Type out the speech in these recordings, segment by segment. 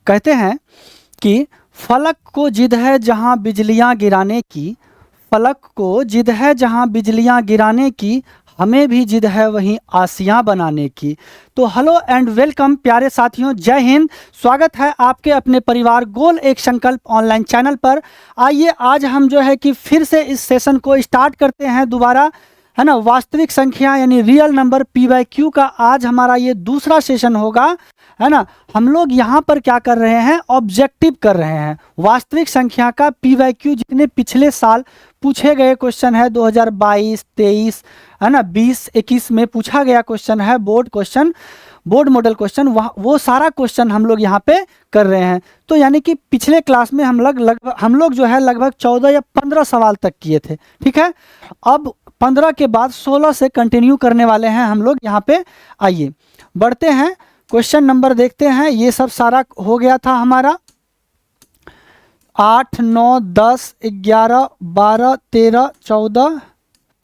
कहते हैं कि फलक को जिद है जहाँ बिजलियाँ गिराने की, फलक को जिद है जहाँ बिजलियाँ गिराने की, हमें भी जिद है वहीं आसियाँ बनाने की। तो हेलो एंड वेलकम प्यारे साथियों, जय हिंद। स्वागत है आपके अपने परिवार गोल एक संकल्प ऑनलाइन चैनल पर। आइए आज हम जो है कि फिर से इस सेशन को स्टार्ट करते हैं दोबारा, है ना। वास्तविक संख्या यानी रियल नंबर PYQ का आज हमारा ये दूसरा सेशन होगा, है ना। हम लोग यहाँ पर क्या कर रहे हैं, ऑब्जेक्टिव कर रहे हैं। वास्तविक संख्या का PYQ जितने पिछले साल पूछे गए क्वेश्चन है 2022, 23, है ना, 20, 21 में पूछा गया क्वेश्चन है, board question, board model question, वो सारा क्वेश्चन हम लोग यहाँ पे कर रहे हैं। तो यानी कि पिछले क्लास में हम लोग जो है लगभग 14 या 15 सवाल तक किए थे, ठीक है। अब 15 के बाद 16 से कंटिन्यू करने वाले हैं हम लोग यहाँ पे। आइए बढ़ते हैं, क्वेश्चन नंबर देखते हैं। ये सब सारा हो गया था हमारा 8, 9, 10, 11, 12, 13, 14,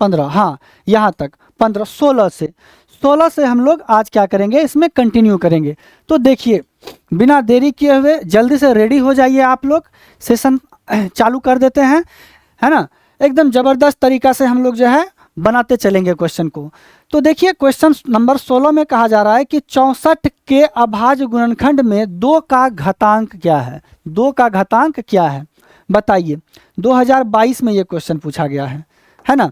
15, हाँ यहाँ तक 15, 16 से हम लोग आज क्या करेंगे, इसमें कंटिन्यू करेंगे। तो देखिए बिना देरी किए हुए जल्दी से रेडी हो जाइए आप लोग, सेशन चालू कर देते हैं, है ना। एकदम ज़बरदस्त तरीका से हम लोग जो है बनाते चलेंगे क्वेश्चन को। तो देखिए क्वेश्चन नंबर 16 में कहा जा रहा है कि 64 के अभाज्य गुणनखंड में 2 का घातांक क्या है। 2 का घातांक क्या है बताइए। 2022 में ये क्वेश्चन पूछा गया है ना।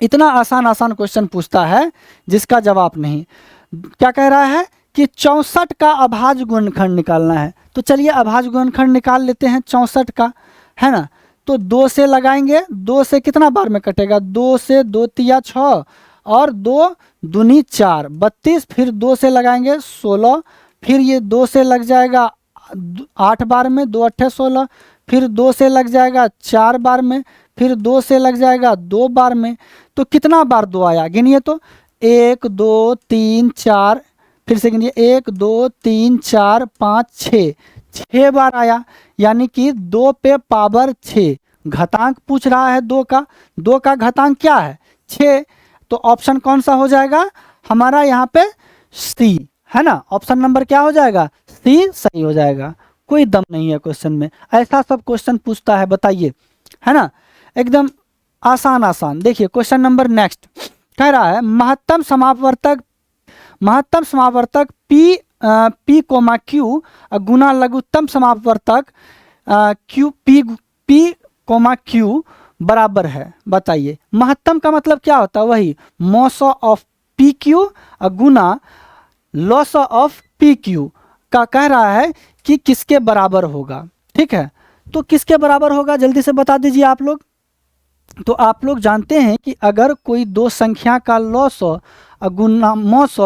इतना आसान क्वेश्चन पूछता है जिसका जवाब नहीं। क्या कह रहा है कि 64 का अभाज्य गुणनखंड निकालना है। तो चलिए अभाज्य गुणनखंड निकाल लेते हैं 64 का, है ना। तो 2 से लगाएंगे, 2 से कितना बार में कटेगा, 2 से 2 तिया 6 और 2 दूनी 4, 32, फिर 2 से लगाएंगे 16, फिर ये 2 से लग जाएगा 8 बार में, 2 अट्ठे 16, फिर 2 से लग जाएगा 4 बार में, फिर 2 से लग जाएगा 2 बार में। तो कितना बार 2 आया, गिनिए तो 1 2 3 4, फिर से गिनिए 1 2 3 4 5 6 बार आया, यानी कि 2 पे पावर 6। घातांक पूछ रहा है 2 का घातांक क्या है, 6। तो ऑप्शन कौन सा हो जाएगा हमारा यहाँ पे, सी, है ना। ऑप्शन नंबर क्या हो जाएगा, सी सही हो जाएगा। कोई दम नहीं है क्वेश्चन में, ऐसा सब क्वेश्चन पूछता है बताइए, है ना। एकदम आसान। देखिए क्वेश्चन नंबर नेक्स्ट कह रहा है महत्तम समापवर्तक P, Q गुना लघुत्तम समापवर्तक P, Q बराबर है। बताइए महत्तम का मतलब क्या होता है, वही मॉस ऑफ PQ गुना लॉस ऑफ PQ का कह रहा है कि किसके बराबर होगा, ठीक है। तो किसके बराबर होगा जल्दी से बता दीजिए आप लोग। तो आप लोग जानते हैं कि अगर कोई दो संख्या का लॉस गुना मॉस,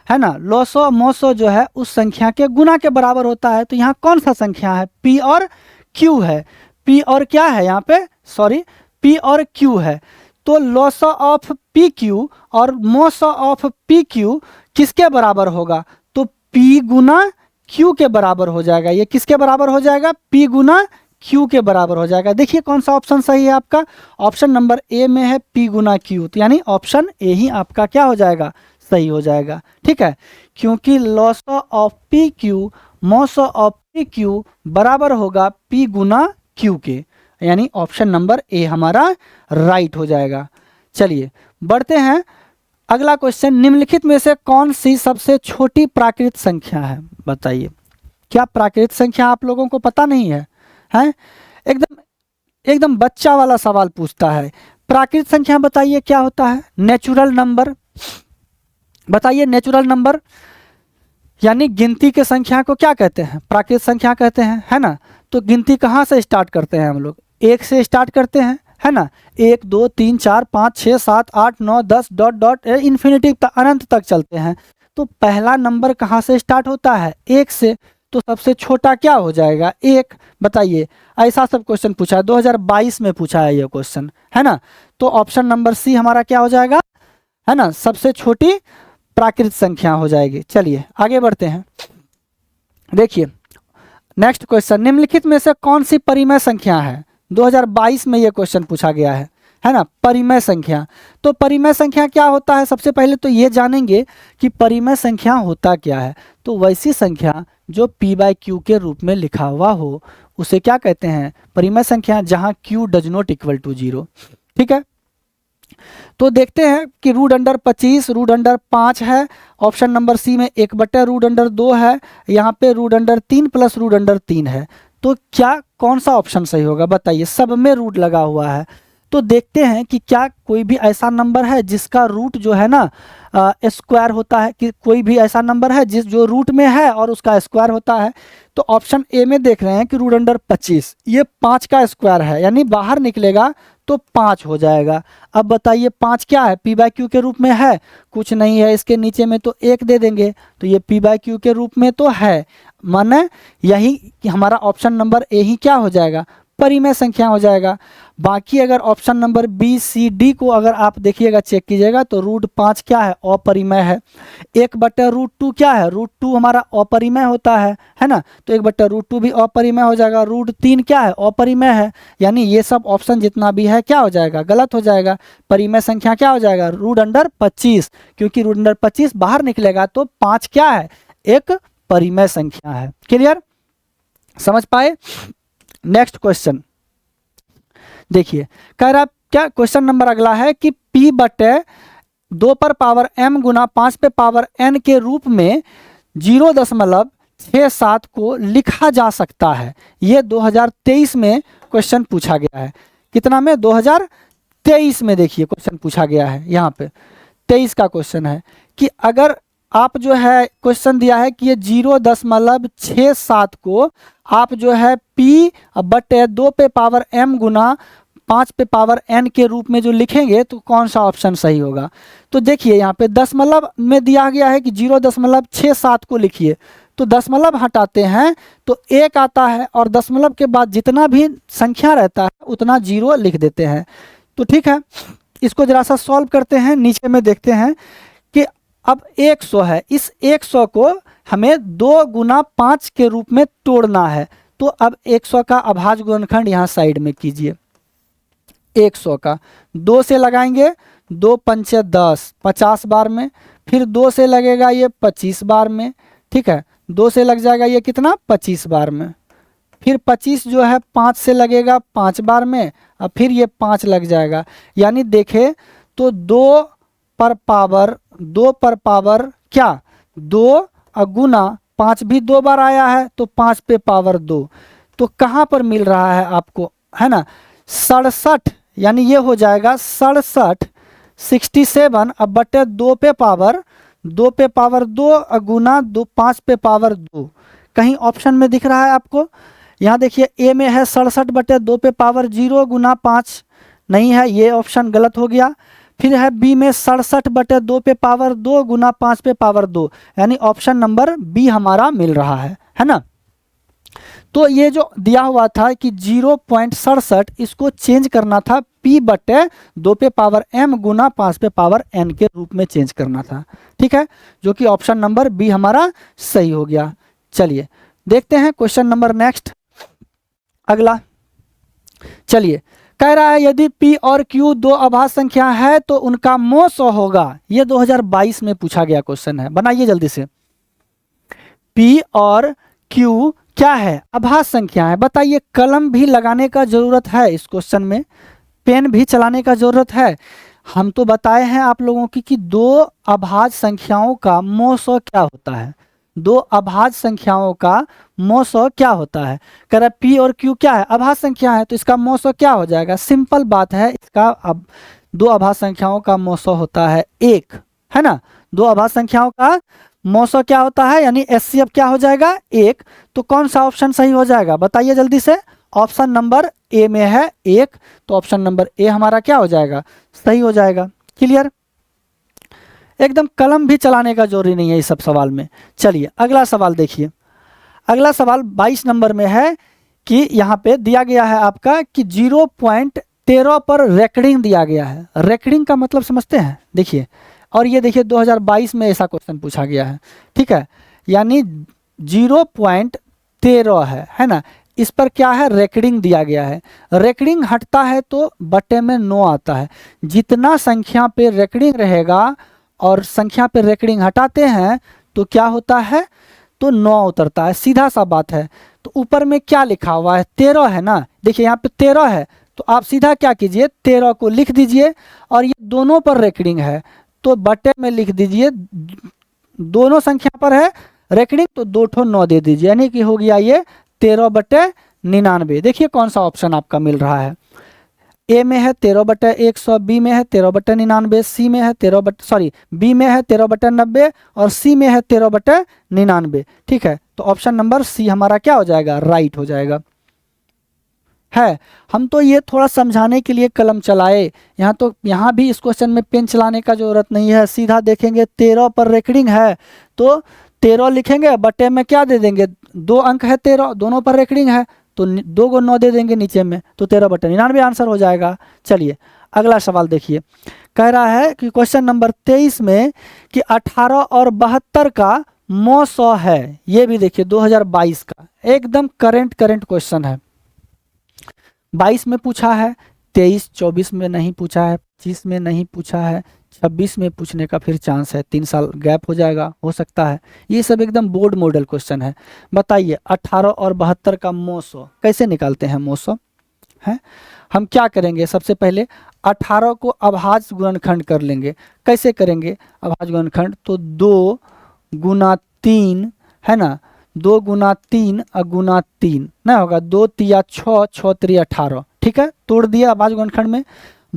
है ना, लॉस मॉस जो है उस संख्या के गुना के बराबर होता है। तो यहाँ कौन सा संख्या है, P और Q है। P और क्या है यहाँ पे, सॉरी, P और Q है। तो लॉस ऑफ PQ और मॉस ऑफ PQ किसके बराबर होगा, तो P गुना Q के बराबर हो जाएगा। ये किसके बराबर हो जाएगा, P गुना Q के बराबर हो जाएगा। देखिए कौन सा ऑप्शन सही है आपका, ऑप्शन नंबर ए में है P गुना Q। तो यानी ऑप्शन ए ही आपका क्या हो जाएगा, सही हो जाएगा, ठीक है। क्योंकि लॉस ऑफ PQ मॉस ऑफ PQ बराबर होगा P गुना Q के, यानी ऑप्शन नंबर ए हमारा राइट हो जाएगा। चलिए बढ़ते हैं, अगला क्वेश्चन, निम्नलिखित में से कौन सी सबसे छोटी प्राकृत संख्या है। बताइए क्या प्राकृत संख्या आप लोगों को पता नहीं है, हैं? एकदम बच्चा वाला सवाल पूछता है। प्राकृत संख्या बताइए क्या होता है, नेचुरल नंबर। बताइए नेचुरल नंबर यानी गिनती के संख्या को क्या कहते हैं, प्राकृत संख्या कहते हैं, है ना। तो गिनती कहाँ से स्टार्ट करते हैं हम लोग, 1 से स्टार्ट करते हैं, है ना। 1 2 3 4 5 6 7 8 9 10 डॉट डॉट इन्फिनिटी अनंत तक चलते हैं। तो पहला नंबर कहाँ से स्टार्ट होता है, 1 से। तो सबसे छोटा क्या हो जाएगा, 1। बताइए ऐसा सब क्वेश्चन पूछा है, 2022 में पूछा है ये क्वेश्चन, है ना। तो ऑप्शन नंबर सी हमारा क्या हो जाएगा, है ना, सबसे छोटी प्राकृत संख्या हो जाएगी। चलिए आगे बढ़ते हैं। देखिए नेक्स्ट क्वेश्चन, निम्नलिखित में से कौन सी परिमेय संख्या है। 2022 में ये क्वेश्चन पूछा गया है ना, परिमेय संख्या। तो परिमेय संख्या क्या होता है, सबसे पहले तो ये जानेंगे कि परिमेय संख्या होता क्या है। तो वैसी संख्या जो p बाय क्यू के रूप में लिखा हुआ हो उसे क्या कहते हैं, परिमेय संख्या, जहां q does not equal to 0। ठीक है, तो देखते हैं कि रूट अंडर 25 रूट अंडर 5 है, ऑप्शन नंबर सी में 1/√2 है, यहाँ पे root under 3 plus root under 3 है। तो क्या कौन सा ऑप्शन सही होगा बताइए, सब में रूट लगा हुआ है। तो देखते हैं कि क्या कोई भी ऐसा नंबर है जिसका रूट जो है ना स्क्वायर होता है, कि कोई भी ऐसा नंबर है जो रूट में है और उसका स्क्वायर होता है। तो ऑप्शन ए में देख रहे हैं कि रूट अंडर 25, ये 5 का स्क्वायर है, यानी बाहर निकलेगा तो 5 हो जाएगा। अब बताइए 5 क्या है, p बाय क्यू के रूप में है, कुछ नहीं है, इसके नीचे में तो 1 दे देंगे, तो ये p बाय क्यू के रूप में तो है, माने यही कि हमारा ऑप्शन नंबर ए ही क्या हो जाएगा, परिमेय संख्या हो जाएगा। बाकी अगर option number B C D को अगर आप देखिएगा, चेक कीजिएगा, तो रूट 5 क्या है, अपरिमेय है। 1/√2 क्या है, रूट 2 हमारा अपरिमेय होता है ना, तो 1/√2 भी अपरिमेय हो जाएगा। रूट 3 क्या है, अपरिमेय है, यानी ये सब ऑप्शन जितना भी है क्या हो जाएगा, गलत हो जाएगा। परिमेय संख्या क्या हो जाएगा, रूट अंडर 25, क्योंकि रूट अंडर 25 बाहर निकलेगा तो 5 क्या है, एक परिमेय संख्या है। क्लियर, समझ पाए। नेक्स्ट क्वेश्चन देखिए, कह रहा क्या, क्वेश्चन नंबर अगला है कि p/2 पर पावर m गुना 5 पे पावर n के रूप में 0.67 को लिखा जा सकता है। ये 2023 में क्वेश्चन पूछा गया है। कितना में, 2023 में देखिए क्वेश्चन पूछा गया है, यहाँ पे 23 का क्वेश्चन है कि अगर आप जो है क्वेश्चन दिया है कि ये 0.67 को आप जो है p/2 पे पावर m गुना 5 पे पावर n के रूप में जो लिखेंगे तो कौन सा ऑप्शन सही होगा। तो देखिए यहाँ पे दशमलव में दिया गया है कि 0.67 को लिखिए, तो दशमलव हटाते हैं तो 1 आता है, और दशमलव के बाद जितना भी संख्या रहता है उतना 0 लिख देते हैं। तो ठीक है, इसको जरा सा सॉल्व करते हैं। नीचे में देखते हैं कि अब 100 है, इस 100 को हमें 2 गुना 5 के रूप में तोड़ना है। तो अब 100 का अभाज्य गुणनखंड यहाँ साइड में कीजिए। 100 का 2 से लगाएंगे, 2 पंचे 10, 50 बार में, फिर 2 से लगेगा ये 25 बार में। ठीक है, 2 से लग जाएगा ये कितना, 25 बार में, फिर 25 जो है 5 से लगेगा 5 बार में, और फिर ये 5 लग जाएगा। यानी देखें तो 2 पर पावर क्या, 2 गुना 5 भी 2 बार आया है तो 5 पे पावर 2, तो कहाँ पर मिल रहा है आपको, है ना, 67, यानी ये हो जाएगा 67, 67 अब बटे 2 पे पावर 2 गुना 5 पे पावर 2। कहीं ऑप्शन में दिख रहा है आपको, यहाँ देखिए ए में है 67/2 पे पावर 0 गुना 5, नहीं है, ये ऑप्शन गलत हो गया। फिर है बी में 67/2 पे पावर 2 गुना 5 पे पावर 2, यानी ऑप्शन नंबर बी हमारा मिल रहा है ना। तो ये जो दिया हुआ था कि 0.67, इसको चेंज करना था p/2 पे पावर m गुना 5 पे पावर n के रूप में चेंज करना था। ठीक है, जो कि ऑप्शन नंबर बी हमारा सही हो गया। चलिए देखते हैं क्वेश्चन नंबर नेक्स्ट अगला। चलिए, कह रहा है यदि p और q दो अभाज्य संख्या है तो उनका मोह 100 होगा। ये 2022 में पूछा गया क्वेश्चन है, बनाइए जल्दी से। p और q क्या है, अभाज्य संख्या है। बताइए, कलम भी लगाने का जरूरत है इस क्वेश्चन में, पेन भी चलाने का जरूरत है। हम तो बताए हैं आप लोगों की कि दो अभाज्य संख्याओं का मोह 100 क्या होता है, दो अभाज्य संख्याओं का मोह 100 क्या होता है। कह रहा p और q क्या है, अभाज्य संख्या है, तो इसका मोह 100 क्या हो जाएगा। सिंपल बात है, इसका अब दो अभाज्य संख्याओं का मोह 100 होता है 1, है ना। दो अभाज्य संख्याओं का मोह 100 क्या होता है, यानी HCF क्या हो जाएगा 1। तो कौन सा ऑप्शन सही हो जाएगा बताइए जल्दी से। ऑप्शन नंबर ए में है 1, तो ऑप्शन नंबर ए हमारा क्या हो जाएगा, सही हो जाएगा। क्लियर, एकदम कलम भी चलाने का जरूरी नहीं है इस सब सवाल में। चलिए अगला सवाल देखिए। अगला सवाल 22 नंबर में है कि यहाँ पे दिया गया है आपका कि 0.13 पर रेकरिंग दिया गया है। रेकरिंग का मतलब समझते हैं, देखिए, और ये देखिए 2022 में ऐसा क्वेश्चन पूछा गया है। ठीक है, यानी 0.13 है ना, इस पर क्या है, रेकरिंग दिया गया है। रेकरिंग हटता है तो बटे में 9 आता है। जितना संख्या पे रेकरिंग रहेगा और संख्या पे रेकरिंग हटाते हैं तो क्या होता है, तो 9 उतरता है, सीधा सा बात है। तो ऊपर में क्या लिखा हुआ है, 13 है ना, देखिए यहाँ पे 13 है, तो आप सीधा क्या कीजिए 13 को लिख दीजिए, और ये दोनों पर रेकरिंग है तो बटे में लिख दीजिए, दोनों संख्या पर है रेकरिंग तो 2 ठो 9 दे दीजिए, यानी कि हो गया ये 13/99। देखिए कौन सा ऑप्शन आपका मिल रहा है, ए में है 13/100, बी में है 13/99, सी में है बी में है 13/90 और सी में है 13/99। ठीक है, तो ऑप्शन नंबर सी हमारा क्या हो जाएगा, राइट हो जाएगा। है, हम तो ये थोड़ा समझाने के लिए कलम चलाए, यहाँ तो यहाँ भी इस क्वेश्चन में पेन चलाने का जरूरत नहीं है, सीधा देखेंगे 13 पर रेकरिंग है तो 13 लिखेंगे, बटे में क्या दे देंगे, 2 अंक है 13, दोनों पर रेकरिंग है तो 2 को 9 दे देंगे नीचे में, तो 13/99 आंसर हो जाएगा। चलिए अगला सवाल देखिए, कह रहा है कि क्वेश्चन नंबर 23 में कि 18 और 72 का मौ 100 है, ये भी देखिए 2022 का एकदम करंट क्वेश्चन है। 22 में पूछा है, 23 24 में नहीं पूछा है, 25 में नहीं पूछा है, 26 में पूछने का फिर चांस है, 3 साल गैप हो जाएगा, हो सकता है। ये सब एकदम बोर्ड मॉडल क्वेश्चन है। बताइए 18 और 72 का मौ 100 कैसे निकालते हैं, मौ 100 है। हम क्या करेंगे, सबसे पहले 18 को अभाज्य गुणनखंड कर लेंगे। कैसे करेंगे अभाज्य गुणनखंड, तो 2 गुना 3 है ना, 2 गुना 3 गुना 3 ना होगा, 2 तिया 6, 6 3 18। ठीक है, तोड़ दिया अभाज्य गुणनखंड में।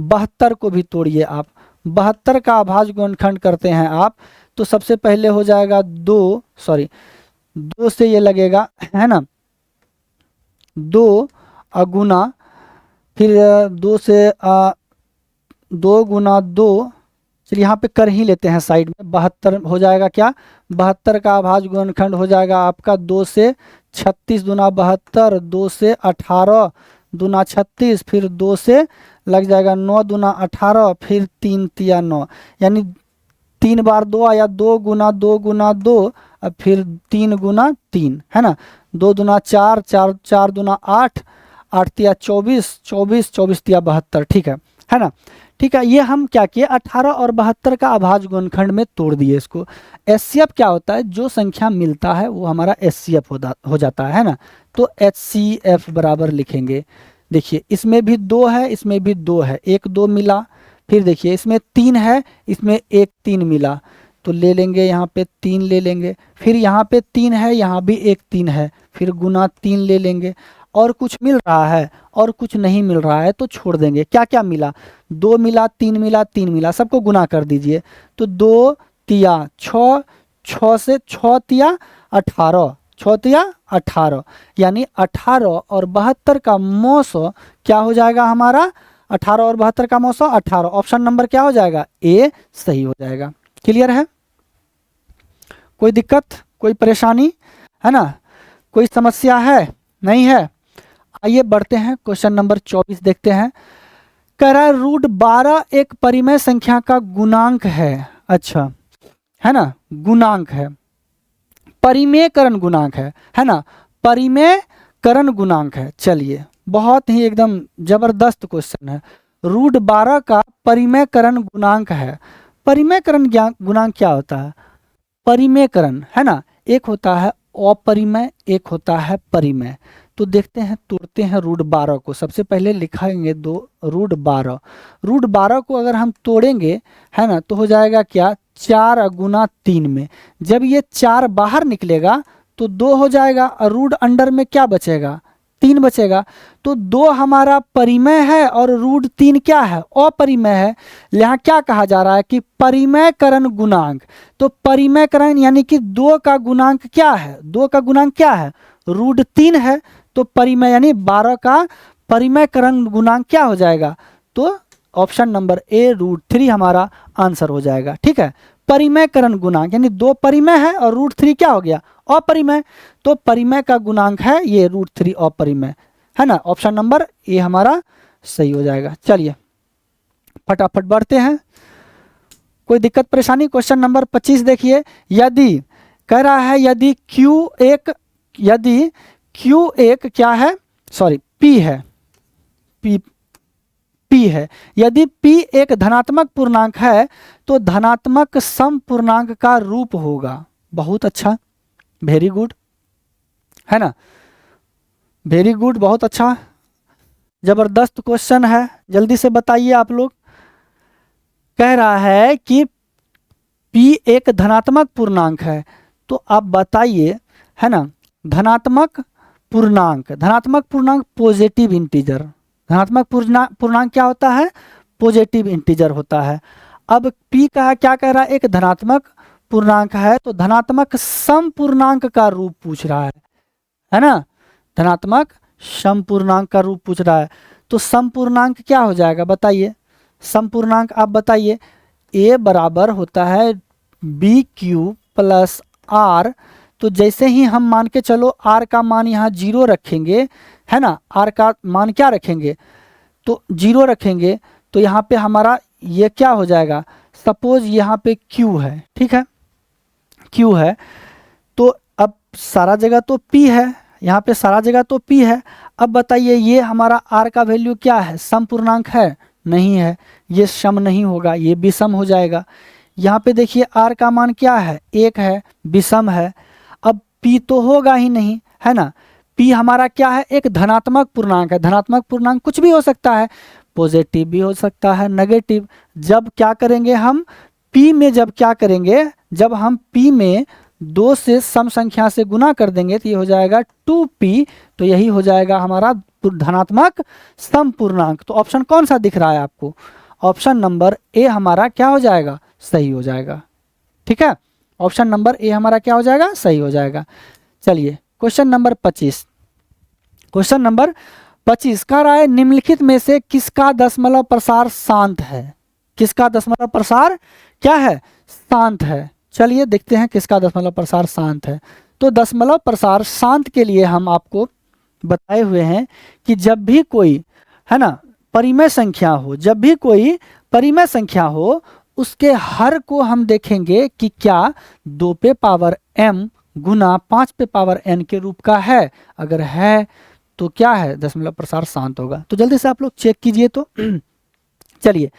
72 को भी तोड़िए आप, 72 का अभाज्य गुणनखंड करते हैं आप, तो सबसे पहले हो जाएगा 2 से ये लगेगा है ना, 2 गुना फिर 2 से 2 गुना 2, चलिए यहाँ पे कर ही लेते हैं साइड में, 72 हो जाएगा क्या, 72 का अभाज्य गुणनखंड हो जाएगा आपका 2 से 36 दूना 72, 2 से 18 दूना 36, फिर 2 से लग जाएगा 9 दूना 18, फिर 3 तिया 9, यानी 3 बार 2 आया, 2 गुना 2 गुना 2, अब फिर 3 गुना 3 है ना, 2 दूना 4, 4 4 दूना 8, 8 तिया 24, 24 24 तिया 72। ठीक है ना। ठीक है, ये हम क्या किए 18 और 72 का अभाज्य गुणनखंड में तोड़ दिए इसको। एचसीएफ क्या होता है, जो संख्या मिलता है वो हमारा एचसीएफ हो जाता है ना, तो एचसीएफ बराबर लिखेंगे। देखिए इसमें भी 2 है, इसमें भी 2 है, 1 2 मिला, फिर देखिए इसमें 3 है, इसमें 1 3 मिला, तो ले लेंगे यहाँ पे 3 ले लेंगे, फिर यहाँ पे 3 है, यहाँ भी 1 3 है, फिर गुना 3 ले लेंगे, और कुछ मिल रहा है और कुछ नहीं मिल रहा है तो छोड़ देंगे। क्या क्या मिला, 2 मिला, 3 मिला, 3 मिला, सबको गुना कर दीजिए, तो 2 तिया 6, 6 से 6 तिया 18, 6 तिया 18, यानी 18 और 72 का मौ 100 क्या हो जाएगा हमारा, 18 और 72 का मौ 100 18, ऑप्शन नंबर क्या हो जाएगा, ए सही हो जाएगा। क्लियर है, कोई दिक्कत कोई परेशानी है ना, कोई समस्या है, नहीं है। आइए बढ़ते हैं, क्वेश्चन नंबर 24 देखते हैं। कह रहा है √12 एक परिमेय संख्या का गुणांक है। अच्छा है ना, गुणांक है, परिमेयकरण गुणांक है ना, परिमेयकरण गुणांक है। चलिए बहुत ही एकदम जबरदस्त क्वेश्चन है, √12 का परिमेयकरण गुणांक है। परिमेयकरण गुणांक क्या होता है, परिमेयकरण है ना, एक होता है अपरिमेय, एक होता है परिमेय। तो देखते हैं, तोड़ते हैं √12 को, सबसे पहले लिखाएंगे 2 √12 को अगर हम तोड़ेंगे है ना, तो हो जाएगा क्या 4 गुना 3 में, जब ये 4 बाहर निकलेगा तो 2 हो जाएगा, और रूट अंडर में क्या बचेगा 3 बचेगा, तो 2 हमारा परिमेय है और √3 क्या है अपरिमेय है। यहाँ क्या कहा जा रहा है कि परिमेयकरण गुणांक, तो परिमेयकरण यानी कि 2 का गुणांक क्या है, 2 का गुणांक क्या है √3 है, तो परिमेय यानी 12 का परिमेयकरण गुणांक क्या हो जाएगा, तो ऑप्शन नंबर ए √3 हमारा आंसर हो जाएगा। ठीक है, परिमेयकरण गुणांक यानी 2 परिमेय है और √3 क्या हो गया अपरिमेय, तो परिमेय का गुणांक है ये √3 अपरिमेय है ना, ऑप्शन नंबर ए हमारा सही हो जाएगा। चलिए फटाफट बढ़ते हैं, कोई दिक्कत परेशानी। क्वेश्चन नंबर 25 देखिए, यदि कह रहा है यदि Q एक क्या है, सॉरी P है, P है, यदि P एक धनात्मक पूर्णांक है तो धनात्मक सम पूर्णांक का रूप होगा। बहुत अच्छा, वेरी गुड, है ना, वेरी गुड, बहुत अच्छा, जबरदस्त क्वेश्चन है। जल्दी से बताइए आप लोग। कह रहा है कि p एक धनात्मक पूर्णांक है, तो आप बताइए, है ना, धनात्मक पूर्णांक पॉजिटिव इंटीजर, धनात्मक पूर्णांक क्या होता है, पॉजिटिव इंटीजर होता है। अब p का क्या कह रहा है, एक धनात्मक पूर्णांक है, तो धनात्मक सम पूर्णांक का रूप पूछ रहा है ना, धनात्मक सम पूर्णांक का रूप पूछ रहा है। तो सम पूर्णांक क्या हो जाएगा बताइए, सम पूर्णांक आप बताइए। a बराबर होता है बी क्यू प्लस आर, तो जैसे ही हम मान के चलो r का मान यहाँ 0 रखेंगे, है ना, r का मान क्या रखेंगे, तो 0 रखेंगे, तो यहाँ पे हमारा ये क्या हो जाएगा, सपोज यहाँ पे q है, ठीक है, q है, तो अब सारा जगह तो p है, यहाँ पे सारा जगह तो p है। अब बताइए ये हमारा r का वैल्यू क्या है, सम पूर्णांक है, नहीं है, ये सम नहीं होगा, ये विषम हो जाएगा। यहाँ पे देखिए r का मान क्या है, 1 है, विषम है। अब p तो होगा ही नहीं, है ना, p हमारा क्या है, एक धनात्मक पूर्णांक है, धनात्मक पूर्णांक कुछ भी हो सकता है, पॉजिटिव भी हो सकता है, नेगेटिव। जब क्या करेंगे हम p में, जब क्या करेंगे, जब हम p में 2 से सम संख्या से गुना कर देंगे तो ये हो जाएगा 2p, तो यही हो जाएगा हमारा धनात्मक सम पूर्णांक। तो ऑप्शन कौन सा दिख रहा है आपको, ऑप्शन नंबर ए हमारा क्या हो जाएगा, सही हो जाएगा। ठीक है, ऑप्शन नंबर ए हमारा क्या हो जाएगा, सही हो जाएगा। चलिए क्वेश्चन नंबर 25, क्वेश्चन नंबर 25 कह रहा है निम्नलिखित में से किसका दशमलव प्रसार शांत है, किसका दशमलव प्रसार क्या है, शांत है। चलिए देखते हैं किसका दशमलव प्रसार शांत है। तो दशमलव प्रसार शांत के लिए हम आपको बताए हुए हैं कि जब भी कोई, है ना, परिमेय संख्या हो, जब भी कोई परिमेय संख्या हो, उसके हर को हम देखेंगे कि क्या 2 पे पावर m गुना 5 पे पावर n के रूप का है। अगर है तो क्या है, दशमलव प्रसार शांत होगा। तो जल्दी से आप लोग चेक कीजिए। तो चलिए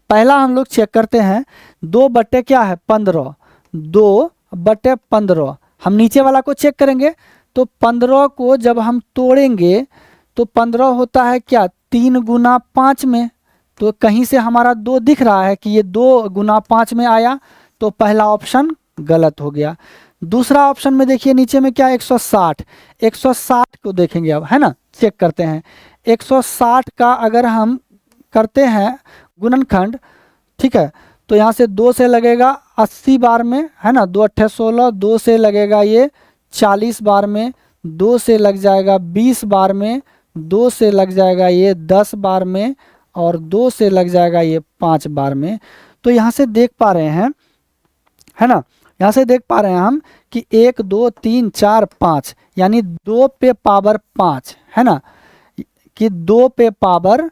पहला हम लोग चेक करते हैं, 2 बटे क्या है 15, 2 बटे 15। हम नीचे वाला को चेक करेंगे तो 15 को जब हम तोड़ेंगे तो 15 होता है क्या 3 गुना 5 में, तो कहीं से हमारा 2 दिख रहा है कि ये 2 गुना 5 में आया, तो पहला ऑप्शन गलत हो गया। दूसरा ऑप्शन में देखिए नीचे में क्या 160, 160 को देखेंगे अब, है ना, चेक करते हैं। 160 का अगर हम करते हैं गुणनखंड, ठीक है, तो यहाँ से 2 से लगेगा 80 बार में, है ना, 2 अट्ठे 16, 2 से लगेगा ये 40 बार में, 2 से लग जाएगा 20 बार में, 2 से लग जाएगा ये 10 बार में, और 2 से लग जाएगा ये 5 बार में। तो यहाँ से देख पा रहे हैं, है ना, यहाँ से देख पा रहे हैं हम कि 1 2 3 4 5, यानी 2 पे पावर 5, है ना, कि 2 पे पावर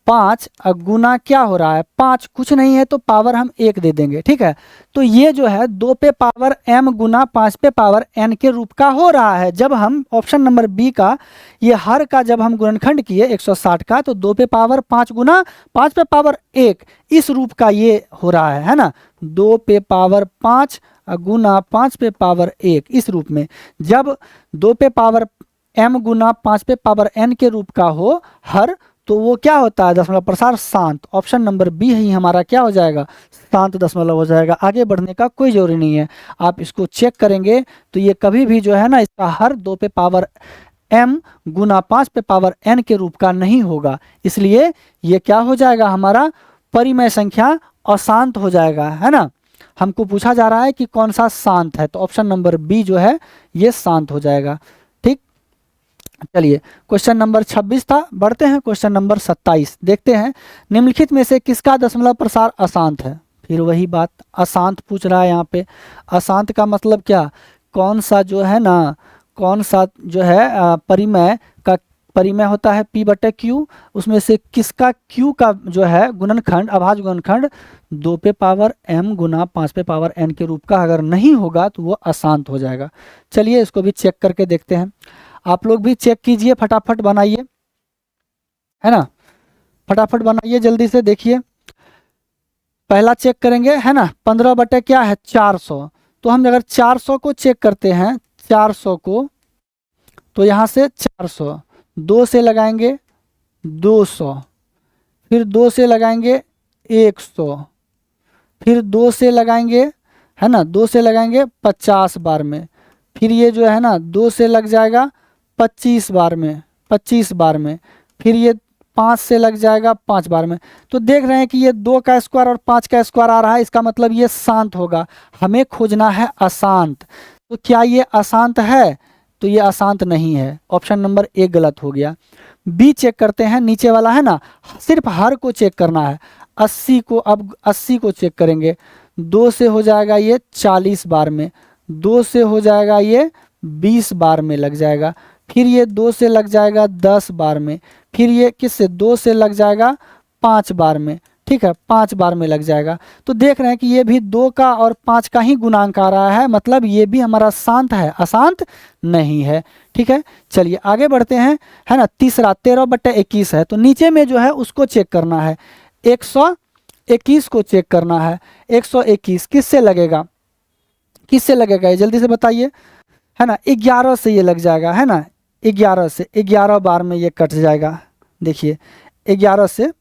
5 गुना क्या हो रहा है 5, कुछ नहीं है तो पावर हम 1 दे देंगे। ठीक है, तो ये जो है 2 पे पावर m गुना 5 पे पावर n के रूप का हो रहा है। जब हम ऑप्शन नंबर बी का ये हर का जब हम गुणनखंड किए 160 का, तो 2 पे पावर 5 गुना 5 पे पावर 1 इस रूप का ये हो रहा है ना, 2 पे पावर 5 गुना 5 पे पावर 1 इस रूप में। जब 2 पे पावर m गुना 5 पे पावर n के रूप का हो हर, तो वो क्या होता है दशमलव प्रसार शांत। ऑप्शन नंबर बी ही हमारा क्या हो जाएगा, शांत दशमलव हो जाएगा। आगे बढ़ने का कोई जरूरी नहीं है, आप इसको चेक करेंगे तो ये कभी भी जो है ना इसका हर 2 पे पावर m गुना 5 पे पावर n के रूप का नहीं होगा, इसलिए ये क्या हो जाएगा हमारा परिमेय संख्या अशांत हो जाएगा, है ना। हमको पूछा जा रहा है कि कौन सा शांत है, तो ऑप्शन नंबर बी जो है ये शांत हो जाएगा। ठीक, चलिए क्वेश्चन नंबर 26 था, बढ़ते हैं क्वेश्चन नंबर 27। देखते हैं निम्नलिखित में से किसका दशमलव प्रसार अशांत है। फिर वही बात, अशांत पूछ रहा है यहाँ पे। अशांत का मतलब क्या, कौन सा जो है ना, कौन सा जो है परिमेय का परिमेय होता है p बटे q, उसमें से किसका q का जो है गुणनखंड अभाज्य गुणनखंड 2 पे पावर m गुना 5 पे पावर n के रूप का अगर नहीं होगा तो वो अशांत हो जाएगा। चलिए इसको भी चेक करके देखते हैं, आप लोग भी चेक कीजिए, फटाफट बनाइए, है ना, फटाफट बनाइए जल्दी से। देखिए पहला चेक करेंगे, है ना, 15 बटे क्या है 400, तो हम अगर 400 को चेक करते हैं, 400 को, तो यहाँ से 400, 2 से लगाएंगे 200, फिर 2 से लगाएंगे 100, फिर 2 से लगाएंगे, है ना, 2 से लगाएंगे 50 बार में, फिर ये जो है ना 2 से लग जाएगा 25 बार में, 25 बार में, फिर ये 5 से लग जाएगा 5 बार में। तो देख रहे हैं कि ये 2 का स्क्वायर और 5 का स्क्वायर आ रहा है, इसका मतलब ये शांत होगा। हमें खोजना है अशांत। तो क्या ये अशांत है? तो ये अशांत नहीं है, ऑप्शन नंबर ए गलत हो गया। बी चेक करते हैं, नीचे वाला है ना, सिर्फ हर को चेक करना है। 80 को, अब 80 को चेक करेंगे, 2 से हो जाएगा ये 40 बार में, 2 से हो जाएगा ये 20 बार में लग जाएगा, फिर ये 2 से लग जाएगा 10 बार में, फिर ये किससे 2 से लग जाएगा 5 बार में, ठीक है, 5 बार में लग जाएगा। तो देख रहे हैं कि ये भी 2 का और 5 का ही गुणांक आ रहा है, मतलब ये भी हमारा शांत है, अशांत नहीं है। ठीक है, चलिए आगे बढ़ते हैं, है ना। तीसरा 13/21 है, तो नीचे में जो है उसको चेक करना है, 121 को चेक करना है। 121 किससे लगेगा, किससे लगेगा ये जल्दी से बताइए, है ना। 11 से ये लग जाएगा, है ना, 11 से, 11 बार में ये कट जाएगा। देखिए 11 से,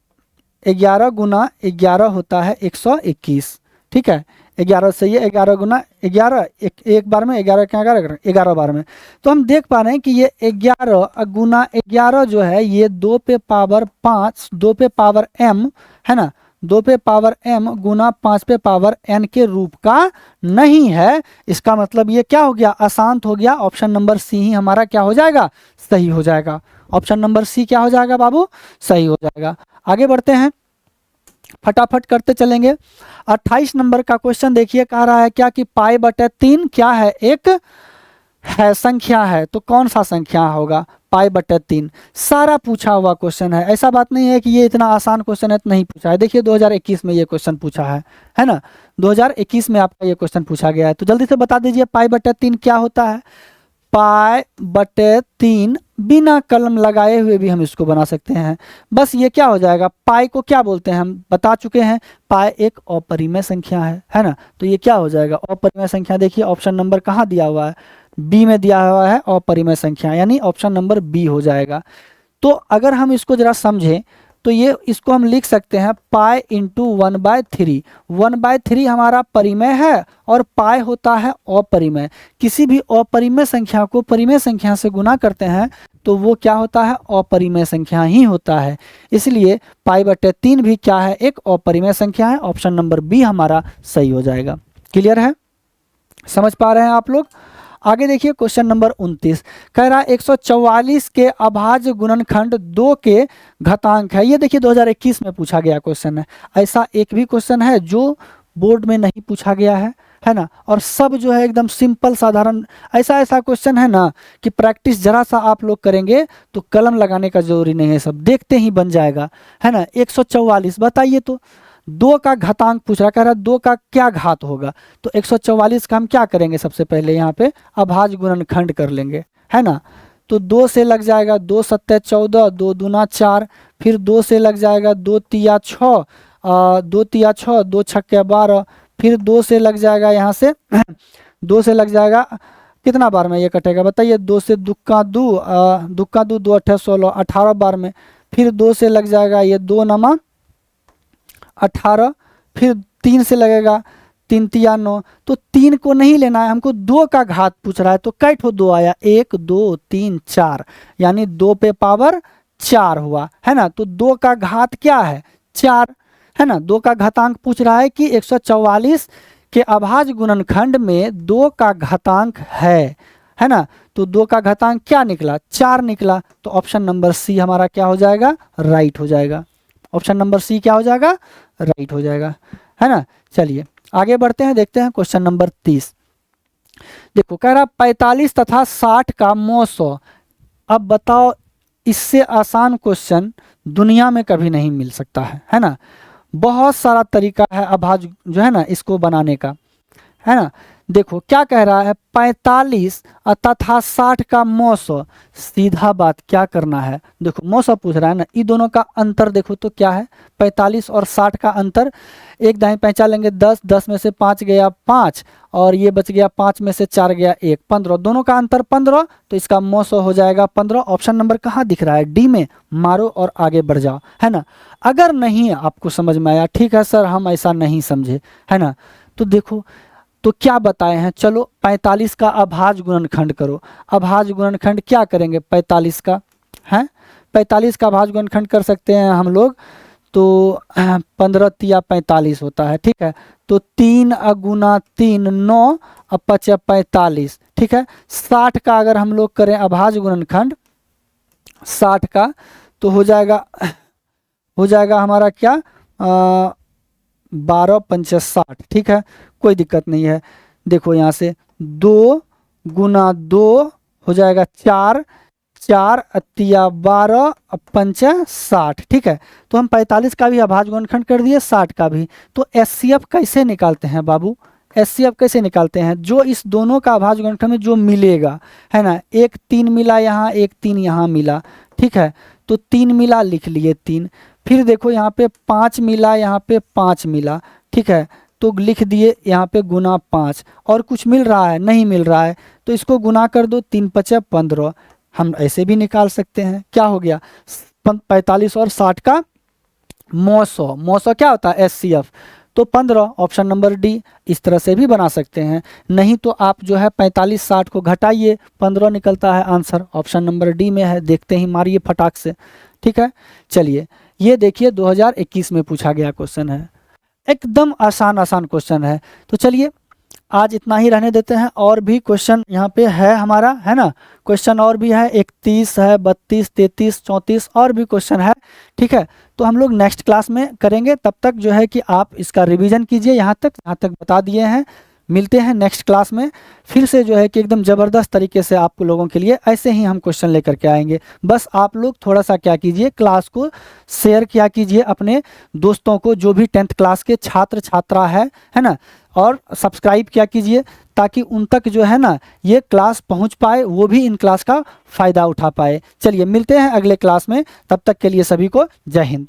11 गुना 11 होता है 121, ठीक है। 11 से ये 11 गुना 11, एक बार में 11 क्या 11 बार में। तो हम देख पा रहे हैं कि ये 11 गुना 11 जो है ये 2 पे पावर 5, 2 पे पावर m, है ना, 2 पे पावर m गुना 5 पे पावर n के रूप का नहीं है। इसका मतलब ये क्या हो गया, अशांत हो गया। ऑप्शन नंबर सी ही हमारा क्या हो जाएगा, सही हो जाएगा। ऑप्शन नंबर सी क्या हो जाएगा बाबू, सही हो जाएगा। आगे बढ़ते हैं, फटाफट करते चलेंगे। 28 नंबर का क्वेश्चन देखिए, कह रहा है क्या कि π/3 क्या है, एक है संख्या है, तो कौन सा संख्या होगा, π/3। सारा पूछा हुआ क्वेश्चन है, ऐसा बात नहीं है कि ये इतना आसान क्वेश्चन है तो नहीं पूछा है। देखिए 2021 में ये क्वेश्चन पूछा है ना, 2021 में आपका ये क्वेश्चन पूछा गया है। तो जल्दी से बता दीजिए π/3 क्या होता है। π/3 बिना कलम लगाए हुए भी हम इसको बना सकते हैं। बस ये क्या हो जाएगा, पाई को क्या बोलते हैं हम बता चुके हैं, पाई एक अपरिमेय संख्या है ना। तो ये क्या हो जाएगा, अपरिमेय संख्या। देखिए ऑप्शन नंबर कहाँ दिया हुआ है, बी में दिया हुआ है, अपरिमेय संख्या, यानी ऑप्शन नंबर बी हो जाएगा। तो अगर हम इसको जरा समझें तो ये इसको हम लिख सकते हैं पाई इंटू 1/3। 1/3 हमारा परिमेय है और पाई होता है अपरिमेय। किसी भी अपरिमेय संख्या को परिमेय संख्या से गुना करते हैं तो वो क्या होता है, अपरिमेय संख्या ही होता है। इसलिए π/3 भी क्या है, एक अपरिमेय संख्या है। ऑप्शन नंबर बी हमारा सही हो जाएगा। क्लियर है, समझ पा रहे हैं आप लोग। आगे देखिए क्वेश्चन नंबर 29, कह रहा है 144 के अभाज्य गुणनखंड 2 के घातांक है। ये देखिए 2021 में पूछा गया क्वेश्चन है। ऐसा एक भी क्वेश्चन है जो बोर्ड में नहीं पूछा गया है ना। और सब जो है एकदम सिंपल साधारण, ऐसा क्वेश्चन है ना कि प्रैक्टिस जरा सा आप लोग करेंगे तो कलम लगाने का जरूरी नहीं है, सब देखते ही बन जाएगा, है ना। 144 बताइए, तो 2 का घातांक पूछ रहा, कह रहा 2 का क्या घात होगा। तो 144 का हम क्या करेंगे, सबसे पहले यहाँ पे अभाज्य गुणनखंड कर लेंगे, है ना। तो 2 से लग जाएगा 2 7 14, 2 दूना 4, फिर 2 से लग जाएगा 2 तिया 6, 2 तिया 6, 2 छक्के 12, फिर 2 से लग जाएगा यहाँ से 2 से लग जाएगा कितना बार में ये कटेगा बताइए, 2 से दुक्का 2, 2 8 16, 18 बार में। फिर 2 से लग जाएगा ये 2 नमा 18, फिर 3 से लगेगा 3 तिया 9। तो 3 को नहीं लेना है हमको, 2 का घात पूछ रहा है। तो कै ठो 2 आया, 1 2 3 4, यानी 2 पे पावर 4 हुआ, है ना। तो 2 का घात क्या है, 4, है ना। 2 का घातांक पूछ रहा है कि 144 के अभाज्य गुणनखंड में 2 का घातांक है ना। तो 2 का घातांक क्या निकला, 4 निकला। तो ऑप्शन नंबर सी हमारा क्या हो जाएगा, राइट हो जाएगा। ऑप्शन नंबर सी क्या हो जाएगा, राइट हो जाएगा, है ना। चलिए आगे बढ़ते हैं, देखते हैं क्वेश्चन नंबर 30। देखो कह रहा 45 तथा 60 का मो 100। अब बताओ, इससे आसान क्वेश्चन दुनिया में कभी नहीं मिल सकता है ना। बहुत सारा तरीका है अभाज्य जो है ना इसको बनाने का, है ना। देखो क्या कह रहा है, 45 तथा 60 का मौसो। सीधा बात क्या करना है, देखो मौसो पूछ रहा है ना, इन दोनों का अंतर देखो तो क्या है, 45 और 60 का अंतर, एक दाएं पैंचा लेंगे 10, 10 में से 5 गया 5, और ये बच गया 5 में से 4 गया 1, 15, दोनों का अंतर 15, तो इसका मौसो हो जाएगा 15। ऑप्शन नंबर कहाँ दिख रहा है, डी में। मारो और आगे बढ़ जाओ, है ना। अगर नहीं आपको समझ में आया, ठीक है सर हम ऐसा नहीं समझे, है ना, तो देखो तो क्या बताए हैं, चलो 45 का अभाज्य गुणनखंड करो। अभाज्य गुणनखंड क्या करेंगे 45 का, है 45 का अभाज्य गुणनखंड कर सकते हैं हम लोग, तो 15 तिया 45 होता है, ठीक है। तो 3 गुना 3 9 और 5 45, ठीक है। 60 का अगर हम लोग करें अभाज्य गुणनखंड 60 का, तो हो जाएगा हमारा क्या, 12 पंच 60, ठीक है, कोई दिक्कत नहीं है। देखो यहाँ से 2 गुना 2 हो जाएगा 4, 4 तिया 12 पंच 60, ठीक है। तो हम 45 का भी अभाज्य गुणनखंड कर दिए, 60 का भी। तो एचसीएफ कैसे निकालते हैं बाबू, एचसीएफ कैसे निकालते हैं, जो इस दोनों का अभाज्य गुणनखंड में जो मिलेगा, है ना, एक 3 मिला यहाँ, एक 3 यहाँ मिला, ठीक है, तो 3 मिला लिख लिए 3, फिर देखो यहाँ पे 5 मिला, यहाँ पे 5 मिला, ठीक है, तो लिख दिए यहाँ पे गुना 5, और कुछ मिल रहा है नहीं मिल रहा है, तो इसको गुना कर दो, 3 पचे 15। हम ऐसे भी निकाल सकते हैं, क्या हो गया 45 और 60 का मौसो, मौसो क्या होता है एचसीएफ, तो 15, ऑप्शन नंबर डी। इस तरह से भी बना सकते हैं, नहीं तो आप जो है 45 60 को घटाइए, 15 निकलता है आंसर, ऑप्शन नंबर डी में है, देखते ही मारिए फटाक से, ठीक है। चलिए ये देखिए 2021 में पूछा गया क्वेश्चन है, एकदम आसान आसान क्वेश्चन है। तो चलिए आज इतना ही रहने देते हैं, और भी क्वेश्चन यहाँ पे है हमारा, है ना, क्वेश्चन और भी है, 31 है, 32 33 34 और भी क्वेश्चन है, ठीक है। तो हम लोग नेक्स्ट क्लास में करेंगे, तब तक जो है कि आप इसका रिवीजन कीजिए, यहाँ तक बता दिए हैं। मिलते हैं नेक्स्ट क्लास में, फिर से जो है कि एकदम ज़बरदस्त तरीके से आप लोगों के लिए ऐसे ही हम क्वेश्चन लेकर के आएंगे। बस आप लोग थोड़ा सा क्या कीजिए, क्लास को शेयर किया कीजिए अपने दोस्तों को, जो भी 10th क्लास के छात्र छात्रा है ना, और सब्सक्राइब किया कीजिए, ताकि उन तक जो है ना ये क्लास पहुंच पाए, वो भी इन क्लास का फ़ायदा उठा पाए। चलिए मिलते हैं अगले क्लास में, तब तक के लिए सभी को जय हिंद।